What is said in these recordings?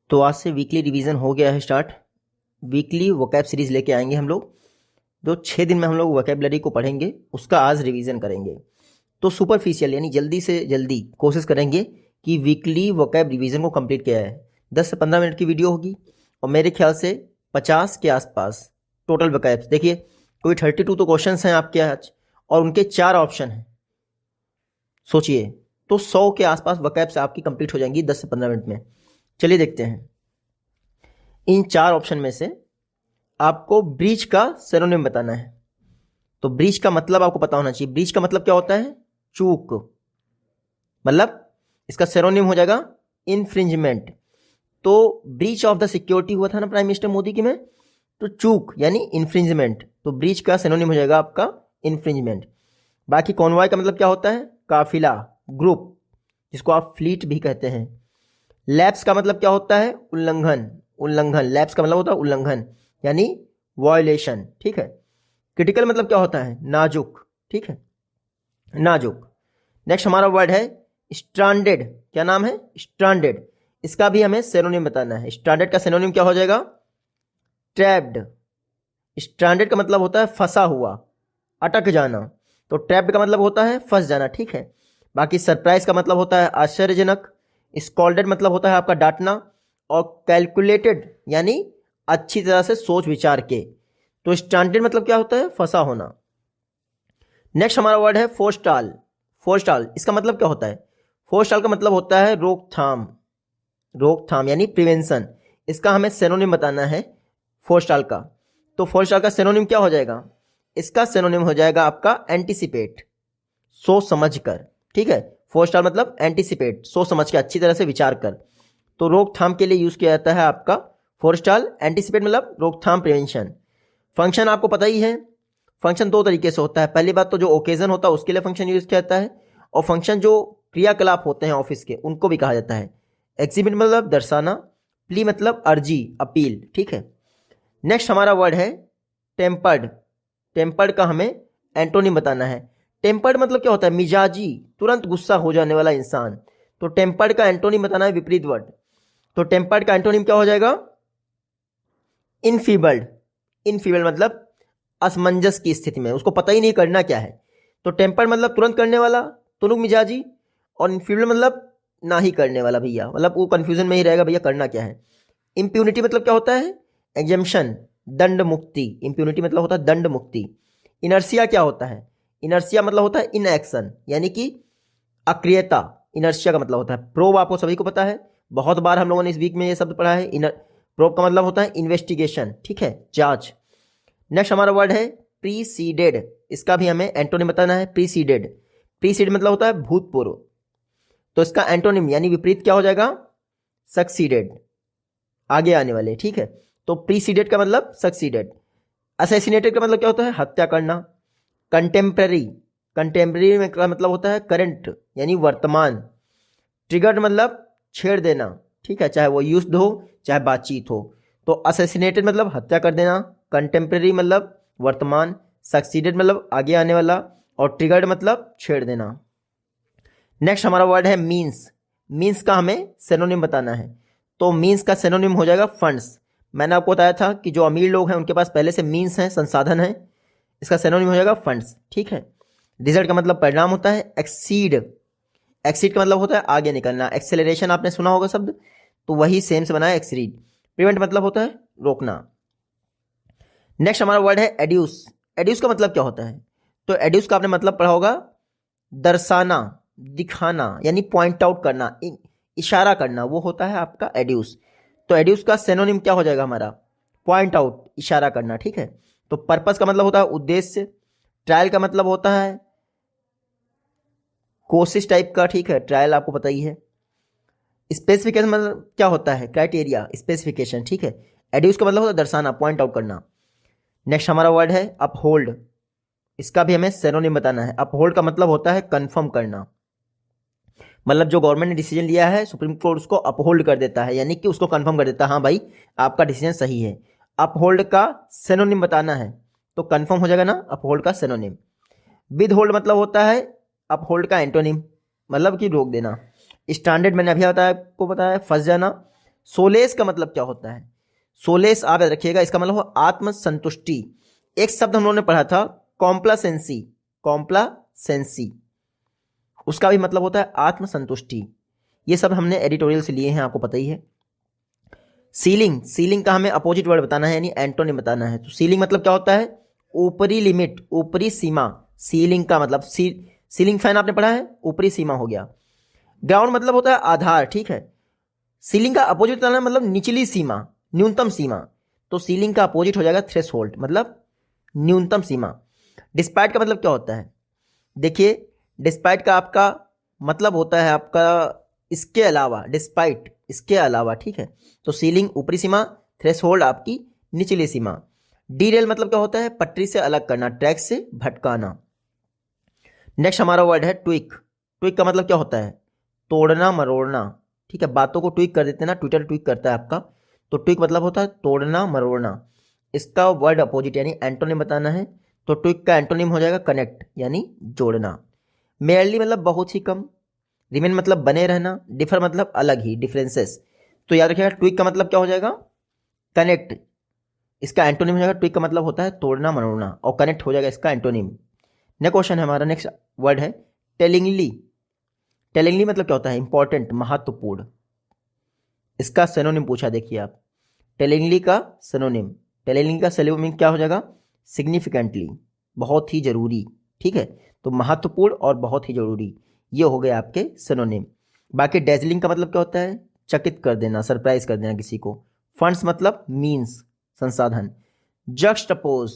तो आज से वीकली रिवीजन हो गया है स्टार्ट। वीकली वोकैब सीरीज लेके आएंगे हम लोग। जो 6 दिन में हम लोग वोकैबलरी को पढ़ेंगे उसका आज रिवीजन करेंगे। तो सुपरफिशियल यानी जल्दी से जल्दी कोशिश करेंगे कि वीकली वोकैब रिवीजन को कंप्लीट किया है। 10 से 15 मिनट की वीडियो होगी और मेरे ख्याल से 50 के आसपास टोटल वोकैब्स। देखिए कोई 32 तो क्वेश्चन हैं आपके आज और उनके 4 ऑप्शन हैं। सोचिए तो 100 के आसपास वोकैब्स आपकी कंप्लीट हो जाएंगी 10 से 15 मिनट में। चलिए देखते हैं। इन 4 ऑप्शन में से आपको ब्रीच का सिनोनिम बताना है। तो ब्रीच का मतलब आपको पता होना चाहिए। ब्रीच का मतलब क्या होता है? चूक। मतलब इसका सिनोनिम हो जाएगा इन्फ्रिंजमेंट। तो ब्रीच ऑफ द सिक्योरिटी हुआ था ना प्राइम मिनिस्टर मोदी के में, तो चूक यानी इन्फ्रिंजमेंट। तो ब्रीच का सिनोनिम हो जाएगा आपका इन्फ्रिंजमेंट। बाकी कॉन्वॉय का मतलब क्या होता है? काफिला, ग्रुप, जिसको आप फ्लीट भी कहते हैं। लैप्स का मतलब क्या होता है? उल्लंघन। उल्लंघन, लैप्स का मतलब होता है उल्लंघन यानी वायोलेशन। ठीक है। क्रिटिकल मतलब क्या होता है? नाजुक। ठीक है, नाजुक। नेक्स्ट हमारा वर्ड है स्ट्रांडेड। क्या नाम है? स्ट्रांडेड। इसका भी हमें सिनोनिम बताना है। स्ट्रांडेड का सिनोनिम क्या हो जाएगा? ट्रैप्ड। स्ट्रांडेड का मतलब होता है फंसा हुआ, अटक जाना। तो ट्रैप्ड का मतलब होता है फंस जाना। ठीक है। बाकी सरप्राइज का मतलब होता है आश्चर्यजनक। स्कॉल्डेड मतलब होता है आपका डांटना। और कैलकुलेटेड यानी अच्छी तरह से सोच विचार के। तो स्ट्रांडेड मतलब क्या होता है? फंसा होना। नेक्स्ट हमारा वर्ड है फोरस्टाल। फोरस्टाल इसका मतलब क्या होता है? फोरस्टाल का मतलब होता है रोकथाम। रोकथाम यानी प्रिवेंशन। इसका हमें सिनोनिम बताना है फोरस्टाल का। तो फोरस्टाल का सिनोनिम क्या हो जाएगा? इसका सिनोनिम हो जाएगा आपका एंटीसिपेट, सोच समझ कर। ठीक है। फोरस्टाल मतलब एंटीसिपेट, सोच समझ के, अच्छी तरह से विचार कर। तो रोकथाम के लिए यूज किया जाता है आपका फोरस्टाल। एंटीसिपेट मतलब रोकथाम, प्रिवेंशन। फंक्शन आपको पता ही है। फंक्शन 2 तरीके से होता है। पहली बात तो जो ओकेजन होता है उसके लिए फंक्शन यूज किया जाता है, और फंक्शन जो क्रियाकलाप होते हैं ऑफिस के उनको भी कहा जाता है। एग्जिबिट मतलब दर्शाना, प्ली मतलब अर्जी, अपील। ठीक है। नेक्स्ट हमारा वर्ड है टेम्पर्ड। टेम्पर्ड का हमें एंटोनिम बताना है। टेम्पर्ड मतलब क्या होता है? मिजाजी, तुरंत गुस्सा हो जाने वाला इंसान। तो टेम्पर्ड का एंटोनिम बताना है विपरीत वर्ड। तो टेम्पर्ड का एंटोनिम क्या हो जाएगा? इनफीबल्ड। इनफीबल्ड मतलब असमंजस की स्थिति में, उसको पता ही नहीं करना क्या है। तो टेम्पर्ड मतलब तुरंत करने वाला, तुनुक मिजाजी। और इनफीबल्ड मतलब ना ही करने वाला भैया, मतलब वो कंफ्यूजन में ही रहेगा भैया करना क्या है। इम्प्यूनिटी मतलब क्या होता है? एग्जम्पशन, दंड मुक्ति। इम्प्यूनिटी मतलब होता है दंड मुक्ति। इनर्सिया क्या होता है? इनर्सिया मतलब होता है इनएक्शन यानी कि अक्रियता। इनर्शिया का मतलब होता है प्रोब। आपको सभी को पता है, बहुत बार हम लोगों ने इस वीक में ये शब्द पढ़ा है। प्रोब का मतलब होता है इन्वेस्टिगेशन। ठीक है, जांच। नेक्स्ट हमारा वर्ड है प्रीसीडेड। इसका भी हमें एंटोनिम बताना है। प्रीसीडेड, प्रीसीड मतलब होता है भूतपूर्व। तो इसका एंटोनिम यानी विपरीत क्या हो जाएगा? सक्सीडेड, आगे आने वाले। ठीक है। तो प्रीसीडेड का मतलब सक्सीडेड। असैसिनेटेड का मतलब क्या होता है? हत्या करना। कंटेम्प्रेरी, कंटेम्प्रेरी में का मतलब होता है करंट यानी वर्तमान। ट्रिगर्ड मतलब छेड़ देना। ठीक है, चाहे वो युद्ध हो चाहे बातचीत हो। तो असैसिनेटेड मतलब हत्या कर देना, कंटेम्प्रेरी मतलब वर्तमान, सक्सीडेड मतलब आगे आने वाला, और ट्रिगर्ड मतलब छेड़ देना। नेक्स्ट हमारा वर्ड है मीन्स। मीन्स का हमें सिनोनिम बताना है। तो मीन्स का सिनोनिम हो जाएगा फंड्स। मैंने आपको बताया था कि जो अमीर लोग हैं उनके पास पहले से मीन्स हैं, संसाधन हैं। इसका सिनोनिम हो जाएगा फंड्स। ठीक है। रिजल्ट का मतलब परिणाम होता है। एक्सीड, एक्सीड का मतलब होता है आगे निकलना। एक्सेलरेशन आपने सुना होगा शब्द, तो वही सेम से बना है एक्सीड। प्रिवेंट मतलब होता है रोकना। नेक्स्ट हमारा वर्ड है एड्यूस। एड्यूस का मतलब क्या होता है? तो एड्यूस का आपने मतलब पढ़ा होगा दर्शाना, दिखाना यानी पॉइंट आउट करना, इशारा करना, वो होता है आपका एड्यूस। तो एड्यूस का सिनोनिम क्या हो जाएगा हमारा? पॉइंट आउट, इशारा करना। ठीक है। तो पर्पस का मतलब होता है उद्देश्य। ट्रायल का मतलब होता है कोशिश टाइप का। ठीक है, ट्रायल आपको पता ही है। स्पेसिफिकेशन मतलब क्या होता है? Criteria, specification. ठीक है। एड्यूस का मतलब होता है दर्शाना, पॉइंट आउट करना। नेक्स्ट हमारा वर्ड है अपहोल्ड। इसका भी हमें सिनोनिम बताना है। अपहोल्ड का मतलब होता है कंफर्म करना। मतलब जो गवर्नमेंट ने डिसीजन लिया है सुप्रीम कोर्ट उसको अपहोल्ड कर देता है, यानी कि उसको कंफर्म कर देता है, हाँ भाई आपका डिसीजन सही है। अपहोल्ड का सिनोनिम बताना है तो कंफर्म हो जाएगा ना अपहोल्ड का सिनोनिम। विदहोल्ड मतलब होता है अपहोल्ड का एंटोनिम, मतलब कि रोक देना। स्टैंडर्ड मैंने अभी बताया, आपको बताया फंस जाना। सोलेस का मतलब क्या होता है? सोलेस आप याद रखिएगा, इसका मतलब हो आत्मसंतुष्टि। एक शब्द हम लोगों ने पढ़ा था कॉम्प्लासेंसी, कॉम्प्लासेंसी, उसका भी मतलब होता है आत्मसंतुष्टि। ये सब हमने एडिटोरियल से लिए हैं, आपको पता ही है। सीलिंग, सीलिंग का हमें अपोजिट वर्ड बताना है, यानी एंटोनिम बताना है। तो सीलिंग मतलब क्या होता है? ऊपरी लिमिट, ऊपरी सीमा। सीलिंग का मतलब सीलिंग फैन आपने पढ़ा है, ऊपरी सीमा हो गया। ग्राउंड मतलब होता है आधार, ठीक है। सीलिंग का अपोजिट बताना है, मतलब निचली सीमा, न्यूनतम सीमा। तो सीलिंग का अपोजिट हो जाएगा थ्रेशोल्ड, मतलब न्यूनतम सीमा। डिस्पाइट का मतलब क्या होता है? देखिए, डिस्पाइट का आपका मतलब होता है आपका इसके अलावा, डिस्पाइट इसके अलावा, ठीक है। तो सीलिंग ऊपरी सीमा, थ्रेशोल्ड आपकी निचली सीमा। डीरेल मतलब क्या होता है? पटरी से अलग करना, ट्रैक से भटकाना। नेक्स्ट हमारा वर्ड है ट्विक। ट्विक का मतलब क्या होता है? तोड़ना मरोड़ना, ठीक है। बातों को ट्विक कर देते हैं ना, ट्विटर ट्विक करता है आपका, तो ट्विक मतलब होता है तोड़ना मरोड़ना। इसका वर्ड अपोजिट यानी एंटोनिम बताना है, तो ट्विक का एंटोनिम हो जाएगा कनेक्ट, यानी जोड़ना। मेयरली मतलब बहुत ही कम। रिमेन मतलब बने रहना। डिफर मतलब अलग ही, डिफरेंसेस। तो याद रखिएगा ट्विक का मतलब क्या हो जाएगा? कनेक्ट। इसका एंटोनिम हो जाएगा, ट्विक का मतलब होता है तोड़ना मरोड़ना, और कनेक्ट हो जाएगा इसका एंटोनिम। नेक्स्ट क्वेश्चन है हमारा, नेक्स्ट वर्ड है टेलिंगली। टेलिंगली मतलब क्या होता है? इंपॉर्टेंट, महत्वपूर्ण। इसका सिनोनिम पूछा, देखिए आप। टेलिंगली का सिनोनिम, टेलिंगली का सिनोनिम क्या हो जाएगा? सिग्निफिकेंटली, बहुत ही जरूरी, ठीक है। तो महत्वपूर्ण और बहुत ही जरूरी, ये हो गए आपके सिनोनिम। बाकी डेजलिंग का मतलब क्या होता है? चकित कर देना, सरप्राइज कर देना किसी को। फंड्स मतलब मीन्स, संसाधन। जक्स्ट अपोज,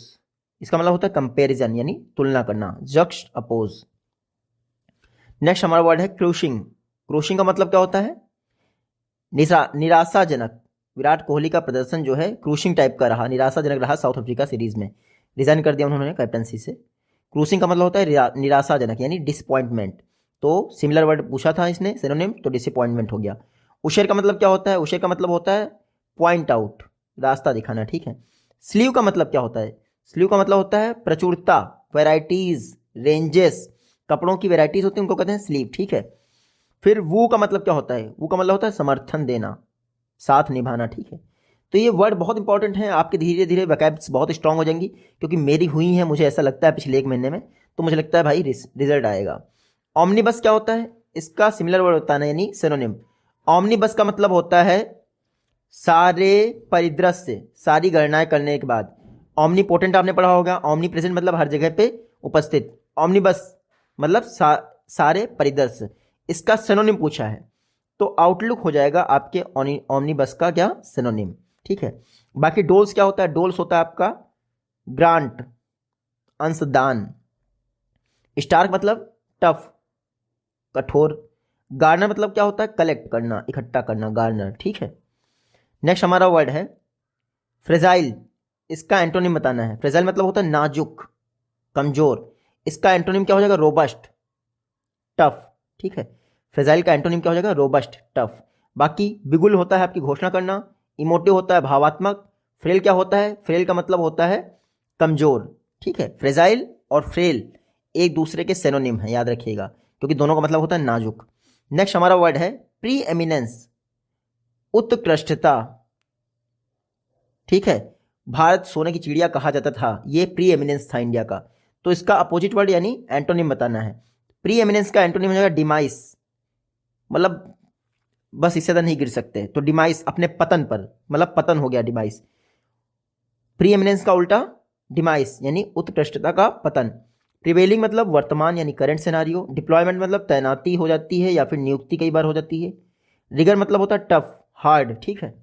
इसका मतलब होता है कंपेरिजन, यानी तुलना करना, जक्स्ट अपोज। नेक्स्ट हमारा वर्ड है क्रूशिंग। क्रूशिंग का मतलब क्या होता है? निराशाजनक। विराट कोहली का प्रदर्शन जो है क्रूशिंग टाइप का रहा, निराशाजनक रहा साउथ अफ्रीका सीरीज में, रिजाइन कर दिया उन्होंने कैप्टनसी से। क्रूशिंग का मतलब होता है निराशाजनक, यानी डिसअपॉइंटमेंट। तो सिमिलर वर्ड पूछा था इसने सिनोनिम, तो डिसअपॉइंटमेंट हो गया। उशेर का मतलब क्या होता है? उशेर का मतलब होता है पॉइंट आउट, रास्ता दिखाना, ठीक है। स्लीव का मतलब क्या होता है? स्लीव का मतलब होता है प्रचुरता, वेराइटीज, रेंजेस। कपड़ों की वेराइटीज होती है, उनको कहते हैं स्लीव, ठीक है। फिर वू का मतलब क्या होता है? वू का मतलब होता है समर्थन देना, साथ निभाना, ठीक है। तो ये वर्ड बहुत इंपॉर्टेंट है, आपके धीरे धीरे वोकैब्स बहुत स्ट्रांग हो जाएंगी, क्योंकि मेरी हुई है, मुझे ऐसा लगता है पिछले 1 महीने में, तो मुझे लगता है भाई रिजल्ट आएगा। ऑमनीबस क्या होता है? इसका सिमिलर वर्ड होता है, यानी सिनोनिम। ऑमनीबस का मतलब होता है सारे परिदृश्य, सारी गणनाएं करने के बाद। ऑमनीपोटेंट आपने पढ़ा होगा, ऑमनी प्रेजेंट मतलब हर जगह पे उपस्थित। ऑमनीबस मतलब सारे परिदृश्य। इसका सिनोनिम पूछा है, तो आउटलुक हो जाएगा आपके ऑमनीबस का क्या? सिनोनिम, ठीक है। बाकी डोल्स क्या होता है? डोल्स होता है आपका ग्रांट, अंशदान। स्टार्क मतलब टफ, कठोर। गार्नर मतलब क्या होता है? कलेक्ट करना, इकट्ठा करना, गार्नर, ठीक है। नेक्स्ट हमारा वर्ड है फ्रेजाइल। इसका एंटोनिम बताना है। फ्रेजाइल मतलब होता है नाजुक, कमजोर। इसका एंटोनिम क्या हो जाएगा? रोबस्ट, टफ, ठीक है। फ्रेजाइल का एंटोनिम क्या हो जाएगा? Robust, tough. बाकी बिगुल होता है आपकी घोषणा करना, इमोटिव होता है भावात्मक, फ्रेल क्या होता है? फ्रेल का मतलब होता है कमजोर, ठीक है। फ्रेजाइल और फ्रेल एक दूसरे के सिनोनिम है, याद रखिएगा, क्योंकि दोनों का मतलब होता है नाजुक। नेक्स्ट हमारा वर्ड है प्री एमिनेंस, उत्कृष्टता, ठीक है। भारत सोने की चिड़िया कहा जाता था, ये प्री एमिनेंस था इंडिया का। तो इसका अपोजिट वर्ड यानी एंटोनिम बताना है। प्री एमिनेंस का एंटोनिम हो जाएगा डिमाइस, मतलब बस इससे नहीं गिर सकते, तो डिमाइस अपने पतन पर, मतलब पतन हो गया डिमाइस। प्री एमिनेंस का उल्टा डिमाइस, यानी उत्कृष्टता का पतन। प्रिवेलिंग मतलब वर्तमान, यानी करंट सिनारियो। डिप्लॉयमेंट मतलब तैनाती हो जाती है या फिर नियुक्ति कई बार हो जाती है। रिगर मतलब होता है टफ, हार्ड, ठीक है।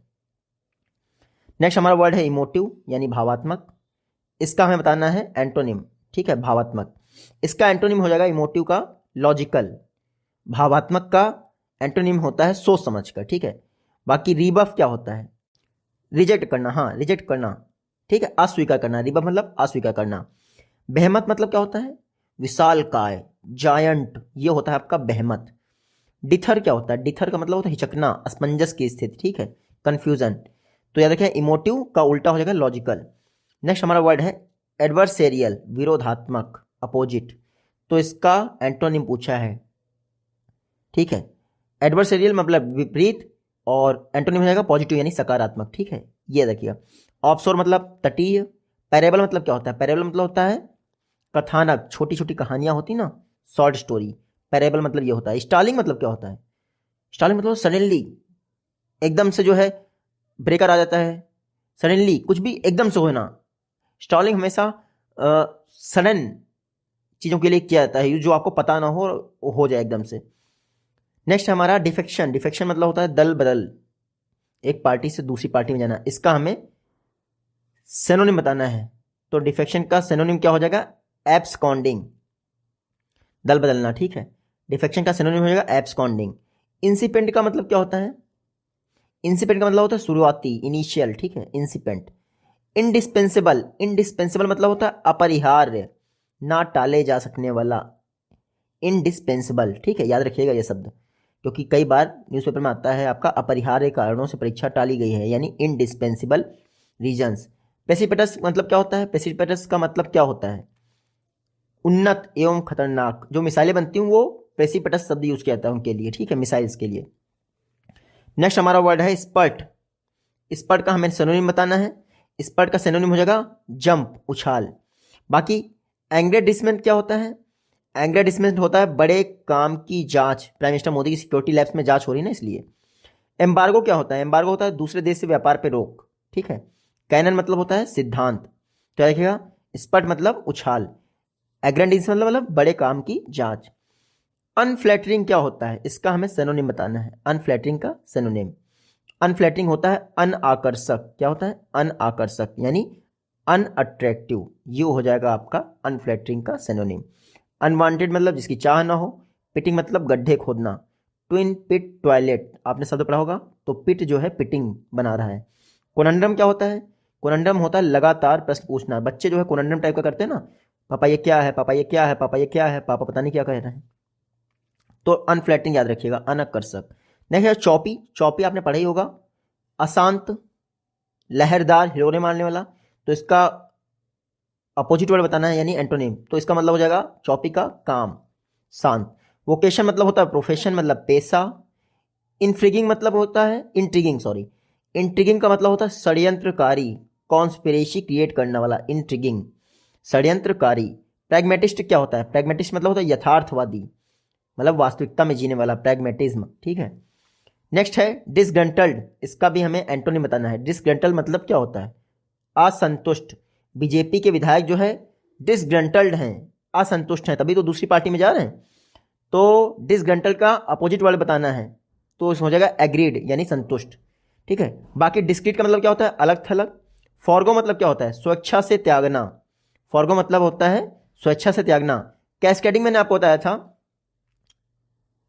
नेक्स्ट हमारा वर्ड है इमोटिव, यानी भावात्मक। इसका हमें बताना है एंटोनिम, ठीक है, भावात्मक। इसका एंटोनिम हो जाएगा इमोटिव का लॉजिकल, भावात्मक का एंटोनिम होता है सोच समझ कर, ठीक है। बाकी रिबफ क्या होता है? रिजेक्ट करना, हाँ, रिजेक्ट करना, ठीक है, अस्वीकार करना। रिबफ मतलब अस्वीकार करना। बेहमत मतलब क्या होता है? विशाल काय, जायंट, ये होता है आपका बेहमत। डिथर क्या होता है? डिथर का मतलब होता है हिचकना, असमंजस की स्थिति, ठीक है, कंफ्यूजन। तो याद रखें इमोटिव का उल्टा हो जाएगा लॉजिकल। नेक्स्ट हमारा वर्ड है एडवर्सेरियल, विरोधात्मक, अपोजिट। तो इसका एंटोनिम पूछा है, ठीक है। एडवर्सेरियल मतलब विपरीत, और एंटोनिम हो जाएगा पॉजिटिव यानी सकारात्मक, ठीक है, ये देखिएगा। ऑफशोर मतलब तटीय। पैरेबल मतलब क्या होता है? पैरेबल मतलब होता है कथानक, छोटी छोटी कहानियां होती ना, शॉर्ट स्टोरी, पैरेबल मतलब ये होता है। स्टालिंग मतलब क्या होता है? स्टालिंग मतलब सडनली, एकदम से जो है ब्रेकर आ जाता है, सडनली कुछ भी एकदम से होना। स्टॉलिंग हमेशा सडन चीज़ों के लिए किया जाता है, जो आपको पता ना हो जाए एकदम से। नेक्स्ट है हमारा डिफेक्शन। डिफेक्शन मतलब होता है दल बदल, एक पार्टी से दूसरी पार्टी में जाना। इसका हमें सिनोनिम बताना है, तो डिफेक्शन का सिनोनिम क्या हो जाएगा? एब्सकॉन्डिंग, दल बदलना, ठीक है। डिफेक्शन का सिनोनिम हो जाएगा एब्सकॉन्डिंग। इंसिपेंट का मतलब क्या होता है? इंसिपेंट का मतलब होता है शुरुआती, इनिशियल, ठीक है, इंसिपेंट। इंडिस्पेंसिबल, इंडिस्पेंसिबल मतलब होता है अपरिहार्य, ना टाले जा सकने वाला, इंडिस्पेंसिबल, ठीक है, याद रखिएगा ये शब्द, क्योंकि कई बार न्यूज़पेपर में आता है आपका अपरिहार्य कारणों से परीक्षा टाली गई है, यानी इंडिस्पेंसिबल रीजंस। प्रेसिपिटस मतलब क्या होता है? प्रेसिपिटस का मतलब क्या होता है? उन्नत एवं खतरनाक। जो मिसाइलें बनती हैं वो प्रेसिपिटस शब्द यूज किया जाता है उनके लिए, ठीक है, मिसाइल्स के लिए। नेक्स्ट हमारा वर्ड है स्पर्ट। स्पर्ट का हमें सिनोनिम बताना है। स्पर्ट का सिनोनिम हो जाएगा जंप, उछाल। बाकी एंग्रेडिसमेंट क्या होता है? एंग्रेडिसमेंट होता है बड़े काम की जांच। प्राइम मिनिस्टर मोदी की सिक्योरिटी लैब्स में जांच हो रही है ना, इसलिए। एम्बार्गो क्या होता है? एम्बार्गो होता है दूसरे देश से व्यापार पे रोक, ठीक है। कैनन मतलब होता है सिद्धांत, क्या लिखेगा? स्पर्ट मतलब उछाल, एग्रेंडिसमेंट मतलब बड़े काम की जांच। अनफ्लैटरिंग क्या होता है? इसका हमें सिनोनिम बताना है। अनफ्लैटरिंग का सिनोनिम, अनफ्लैटरिंग होता है अनआकर्षक। क्या होता है? अनआकर्षक, यानी अनअट्रैक्टिव, ये हो जाएगा आपका अनफ्लैटरिंग का सिनोनिम। अनवांटेड मतलब जिसकी चाह ना हो। पिटिंग मतलब गड्ढे खोदना। ट्विन पिट टॉयलेट, आपने शब्द पढ़ा होगा, तो पिट जो है पिटिंग बना रहा है। कोनंडम क्या होता है? कोनंडम होता है लगातार प्रश्न पूछना। बच्चे जो है कोनंडम टाइप का करते हैं ना, पापा ये क्या है, पापा ये क्या है, पापा ये क्या है, पापा पता नहीं क्या कह रहे हैं। तो अनफ्लैटरिंग याद रखिएगा, अनाकर्षक। नेक्स्ट है चौपी। चौपी आपने पढ़ा ही होगा, अशांत, लहरदार, हिलोरे मारने वाला। तो इसका अपोजिट वर्ड बताना है, यानी एंटोनिम। तो इसका मतलब हो जाएगा चौपी का काम, शांत। वोकेशन मतलब होता है प्रोफेशन, मतलब पेशा। इनफ्रिगिंग मतलब होता है इंट्रिगिंग, सॉरी, इंट्रिगिंग का मतलब होता है षड्यंत्रकारी, कॉन्स्पिरेसी क्रिएट करने वाला, इंट्रिगिंग, षड्यंत्रकारी। प्रैग्मेटिस्ट क्या होता है? प्रैग्मेटिस्ट मतलब होता है यथार्थवादी, मतलब वास्तविकता में जीने वाला, प्रैग्मेटिज्म, ठीक है। नेक्स्ट है डिसग्रंटल्ड। इसका भी हमें एंटोनिम बताना है। डिसग्रंटल्ड मतलब क्या होता है? असंतुष्ट। बीजेपी के विधायक जो है डिसग्रंटल्ड हैं, असंतुष्ट हैं, तभी तो दूसरी पार्टी में जा रहे हैं। तो डिसग्रंटल्ड का अपोजिट वर्ड बताना है, तो हो जाएगा एग्रीड, यानी संतुष्ट, ठीक है। बाकी डिस्क्रीट का मतलब क्या होता है? अलग थलग। फॉरगो मतलब क्या होता है? स्वेच्छा से त्यागना। फॉरगो मतलब होता है स्वेच्छा से त्यागना। कैस्केडिंग मैंने आपको बताया था,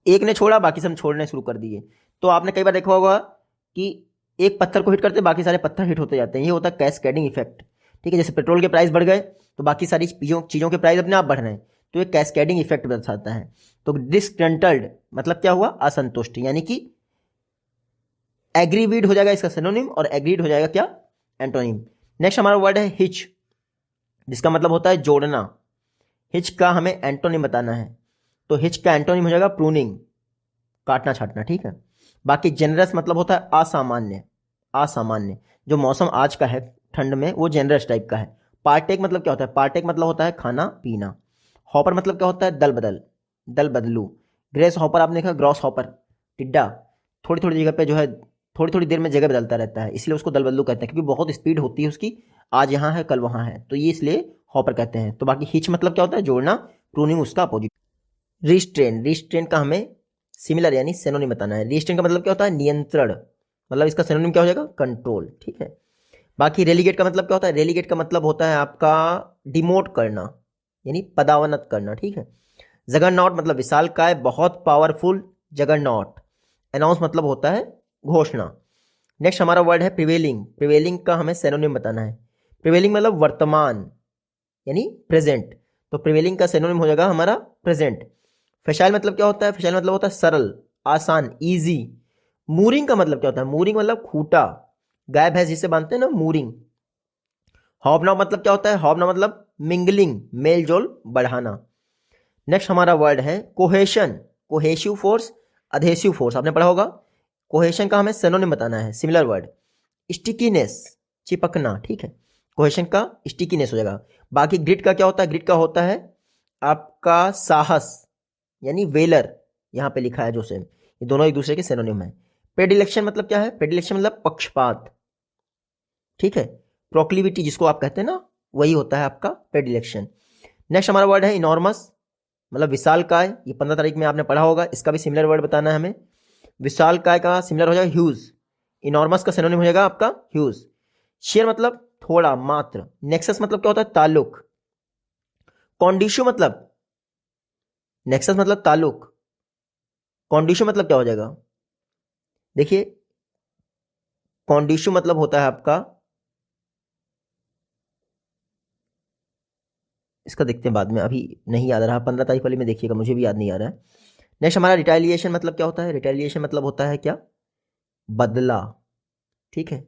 एक ने छोड़ा बाकी सब छोड़ने शुरू कर दिए। तो आपने कई बार देखा होगा कि एक पत्थर को हिट करते बाकी सारे पत्थर हिट होते जाते हैं, ये होता है कैस्केडिंग इफेक्ट, ठीक है। जैसे पेट्रोल के प्राइस बढ़ गए तो बाकी सारी चीज़ों के प्राइस अपने आप बढ़ रहे हैं, तो ये कैस्केडिंग इफेक्ट दर्शाता है। तो डिसग्रंटल्ड मतलब क्या हुआ? असंतुष्ट, यानी कि एग्रीवीड हो जाएगा इसका सिनोनिम, और एग्रीड हो जाएगा क्या? एंटोनिम। नेक्स्ट हमारा वर्ड है हिच, जिसका मतलब होता है जोड़ना। हिच का हमें एंटोनिम बताना है, तो हिच का एंटोनिम हो जाएगा प्रूनिंग, काटना छाटना, ठीक है। बाकी जेनरस मतलब होता है असामान्य, असामान्य। जो मौसम आज का है ठंड में, वो जेनरस टाइप का है। पार्टेक मतलब क्या होता है? पार्टेक मतलब होता है खाना पीना। हॉपर मतलब क्या होता है? दल बदल, दल बदलू। ग्रेस हॉपर आपने देखा, ग्रॉस हॉपर टिड्डा, थोड़ी थोड़ी जगह पे जो है थोड़ी थोड़ी देर में जगह बदलता रहता है, इसलिए उसको दल बदलू कहते हैं, क्योंकि बहुत स्पीड होती है उसकी, आज यहाँ है कल वहाँ है, तो ये इसलिए हॉपर कहते हैं। तो बाकी हिच मतलब क्या होता है? जोड़ना। प्रूनिंग उसका अपोजिट। रिस्ट्रेन, रिस्ट्रेन का हमें सिमिलर यानी सिनोनिम बताना है। रिस्ट्रेन का मतलब क्या होता है? नियंत्रण, मतलब इसका सिनोनिम क्या हो जाएगा? कंट्रोल, ठीक है। बाकी रेलीगेट का मतलब क्या होता है? रेलीगेट का मतलब होता है आपका डिमोट करना, यानी पदावनत करना, ठीक है। जगरनॉट मतलब विशालकाय, बहुत पावरफुल, जगरनॉट। अनाउंस मतलब होता है घोषणा। नेक्स्ट हमारा वर्ड है प्रिवेलिंग। प्रिवेलिंग का हमें सिनोनिम बताना है। प्रिवेलिंग मतलब वर्तमान, यानी प्रेजेंट, तो प्रिवेलिंग का सिनोनिम हो जाएगा हमारा प्रेजेंट। फैशाइल मतलब क्या होता है? फैशाइल मतलब होता है सरल, आसान, इजी। मूरिंग का मतलब क्या होता है? मूरिंग मतलब खूटा, गाय भैंस जिससे बांधते हैं ना, मूरिंग। हॉबनॉब मतलब क्या होता है? हॉबनॉब मतलब मिंगलिंग, मेल जोल बढ़ाना। नेक्स्ट हमारा वर्ड है cohesion. Cohesive force, adhesive force आपने पढ़ा होगा। कोहेशन का हमें सिनोनिम बताना है, सिमिलर वर्ड। स्टिकीनेस, चिपकना, ठीक है, कोहेशन का स्टिकीनेस हो जाएगा। बाकी ग्रिट का क्या होता है, ग्रिट का होता है आपका साहस यानी वेलर, यहाँ पे लिखा है जो सेम, ये दोनों एक दूसरे के सिनोनिम है। प्रेडिलेक्शन मतलब क्या है, प्रेडिलेक्शन मतलब पक्षपात, ठीक है, प्रोक्लिविटी जिसको आप कहते हैं ना, वही होता है आपका प्रेडिलेक्शन। नेक्स्ट हमारा वर्ड है इनॉर्मस, मतलब विशाल काय, ये 15 तारीख में आपने पढ़ा होगा, इसका भी सिमिलर वर्ड बताना है हमें। विशाल काय का सिमिलर हो जाएगा ह्यूज, इनॉर्मस का सिनोनिम हो जाएगा आपका ह्यूज। शेयर मतलब थोड़ा मात्र, नेक्सस मतलब क्या होता है, ताल्लुक, कॉन्डिशु मतलब, नेक्सस मतलब ताल्लुक, कॉन्डिशु मतलब क्या हो जाएगा, देखिए कॉन्डिशु मतलब होता है आपका, इसका देखते हैं बाद में, अभी नहीं याद आ रहा, 15 तारीख वाली में देखिएगा, मुझे भी याद नहीं आ रहा है। नेक्स्ट हमारा रिटेलिएशन मतलब क्या होता है, रिटेलिएशन मतलब होता है क्या, बदला, ठीक है,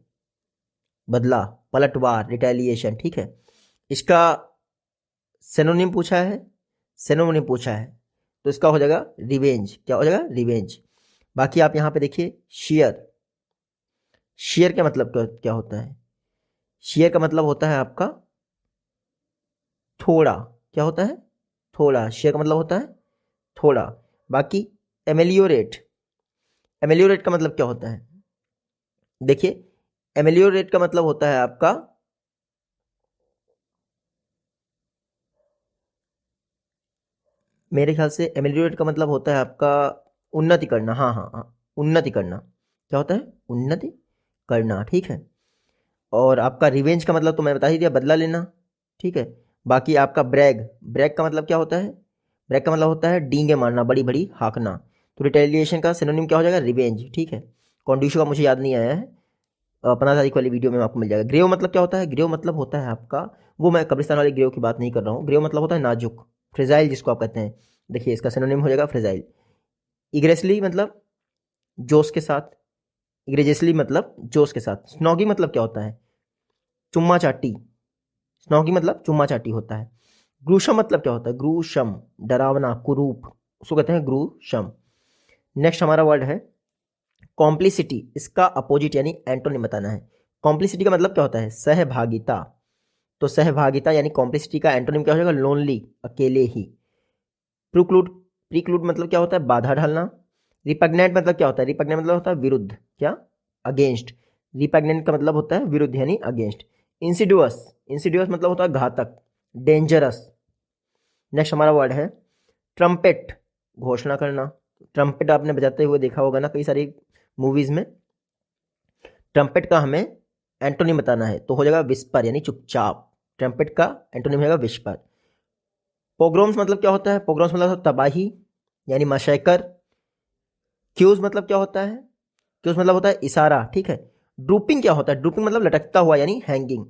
बदला, पलटवार, रिटेलिएशन, ठीक है। इसका सिनोनिम पूछा है, सिनोनिम पूछा है, तो इसका हो जाएगा रिवेंज, क्या हो जाएगा, रिवेंज। बाकी आप यहाँ पे देखिए शेयर, शेयर का मतलब क्या होता है, शेयर का मतलब होता है आपका थोड़ा, क्या होता है, थोड़ा, शेयर का मतलब होता है थोड़ा। बाकी एमेलियोरेट, एमेलियोरेट का मतलब क्या होता है, देखिए एमेलियोरेट का मतलब होता है आपका, मेरे ख्याल से एमेलियोरेट का मतलब होता है आपका उन्नति करना, हाँ हाँ हाँ, उन्नति करना, क्या होता है, उन्नति करना, ठीक है। और आपका रिवेंज का मतलब तो मैं बता ही दिया, बदला लेना, ठीक है। बाकी आपका ब्रैग, ब्रैग का मतलब क्या होता है, ब्रैग का मतलब होता है डींगे मारना, बड़ी बड़ी हाँकना। तो रिटेलिएशन का सिनोनिम क्या हो जाएगा, रिवेंज, ठीक है। कॉन्डिशो का मुझे याद नहीं आया है, 15 तारीख वाली वीडियो में आपको मिल जाएगा। ग्रेव मतलब क्या होता है, ग्रेव मतलब होता है आपका, वो मैं कब्रिस्तान वाले ग्रेव की बात नहीं कर रहा हूँ, ग्रेव मतलब होता है नाजुक, फ्रेजाइल जिसको आप कहते हैं, देखिए इसका सिनोनिम हो जाएगा फ्रेजाइल। इग्रेसली मतलब जोश के साथ, इग्रेजियसली मतलब जोश के साथ। स्नॉगी मतलब क्या होता है, चुम्मा चाटी, स्नॉगी मतलब चुम्मा चाटी होता है। ग्रूशम मतलब क्या होता है, ग्रूशम, डरावना, कुरूप, उसको कहते हैं ग्रूशम। नेक्स्ट हमारा वर्ड है कॉम्प्लिसिटी, इसका अपोजिट यानी एंटोनिम बताना है। कॉम्प्लिसिटी का मतलब क्या होता है, सहभागिता, तो सहभागिता यानी कॉम्प्लिसिटी का एंटोनिम क्या हो जाएगा, लोनली, अकेले ही। प्रिक्लूड, प्रिक्लूड मतलब क्या होता है, बाधा डालना। रिपग्नेंट मतलब क्या होता है, रिपग्नेंट मतलब होता है विरुद्ध, क्या, अगेंस्ट, रिपग्नेंट का मतलब होता है विरुद्ध यानी अगेंस्ट। इंसिडियस, इंसिडियस मतलब होता है घातक, डेंजरस। नेक्स्ट हमारा वर्ड है ट्रम्पेट, घोषणा करना। ट्रम्पेट आपने बजाते हुए देखा होगा ना कई सारी मूवीज में। ट्रम्पेट का हमें एंटोनिम बताना है, तो हो जाएगा विस्पर यानी चुपचाप, ट्रम्पेट का एंटोनिम होगा विस्पर। पोग्रोम्स मतलब क्या होता है, पोग्रोम्स मतलब तबाही यानी मशक्कर। क्यूज मतलब क्या होता है, क्यूज मतलब होता है इशारा, ठीक है। ड्रूपिंग क्या होता है, ड्रूपिंग मतलब लटकता हुआ यानी हैंगिंग।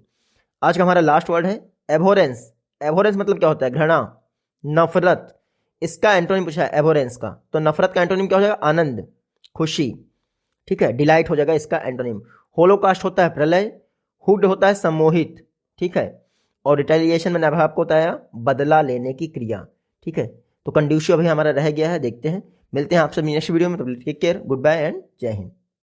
आज का हमारा लास्ट वर्ड है एबोरेंस, एबोरेंस मतलब क्या होता है, घृणा, नफरत। इसका एंटोनिम पूछा है एबोरेंस का, तो नफरत का एंटोनिम क्या हो जाएगा, आनंद, खुशी, ठीक है, डिलाइट हो जाएगा इसका एंटोनिम। होलोकास्ट होता है प्रलय, हुड होता है सम्मोहित, ठीक है। और रिटेलिएशन मैंने अभी आपको बताया बदला लेने की क्रिया, ठीक है। तो कंड्यूशियो अभी हमारा रह गया है, देखते हैं, मिलते हैं आपसे नेक्स्ट वीडियो में, तो take care, goodbye and जय हिंद।